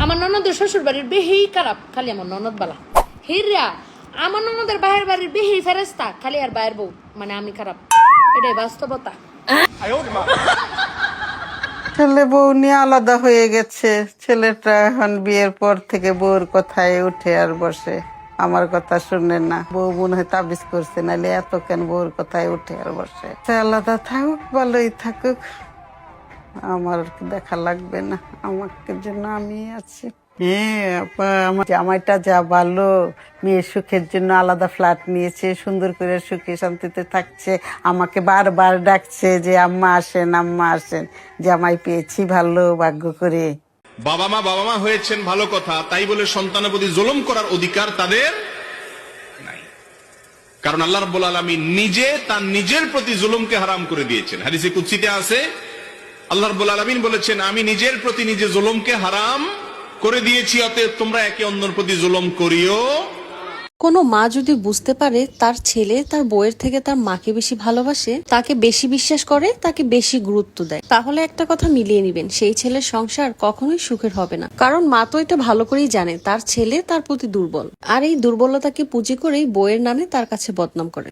আমার ননদের শ্বশুর বাড়ির বেহেই খারাপ, খালি আমার ননদ বালা। হিরা আমার ননদের বাহির বাড়ির বেহেই ফেরেস্তা, খালি আর বাইরের বউ মানে আমি খারাপ। এটাই বাস্তবতা। ছেলে বউ নিয়ে আলাদা হয়ে গেছে। ছেলেটা এখন বিয়ের পর থেকে বউর কথায় উঠে আর বসে, আমার কথা শুনে না। বউ মনে হয় তাবিজ করছে, নাহলে এত কেন বউর কথায় উঠে আর বসে। আলাদা থাকুক, ভালোই থাকুক, আমার দেখা লাগবে না, আমাকে জন্য আমি আছি। হ্যাঁ আপা, আমার জামাইটা যা ভালো, মেয়ের সুখের জন্য আলাদা ফ্ল্যাট নিয়েছে, সুন্দর করে সুখে শান্তিতে থাকছে। আমাকে বারবার ডাকছে যে আম্মা আসেন, আম্মা আসেন। জামাই পেয়েছি ভালো, ভাগ্য করে। বাবা মা হয়েছেন ভালো কথা, তাই বলে সন্তানের প্রতি জুলুম করার অধিকার তাদের নাই। কারণ আল্লাহ রাব্বুল আলামিন নিজে তার নিজের প্রতি জুলুমকে হারাম করে দিয়েছেন। হাদিসে কুদসিতে আছে, আল্লাহ রাব্বুল আলামিন বলেছেন, আমি নিজের প্রতি নিজে জুলুমকে হারাম করে দিয়েছি, অতএব তোমরা একে অন্যের প্রতি জুলুম করিও। কোনো মা যদি বুঝতে পারে তার ছেলে তার বউয়ের থেকে তার মাকে বেশি ভালোবাসে, তাকে বেশি বিশ্বাস করে, তাকে বেশি গুরুত্ব দেয়, তাহলে একটা কথা মিলিয়ে নিবেন, সেই ছেলের সংসার কখনোই সুখের হবে না। কারণ মা তো এটা ভালো করেই জানে তার ছেলে তার প্রতি দুর্বল, আর এই দুর্বলতাকে পুঁজি করেই বউয়ের নামে তার কাছে বদনাম করে।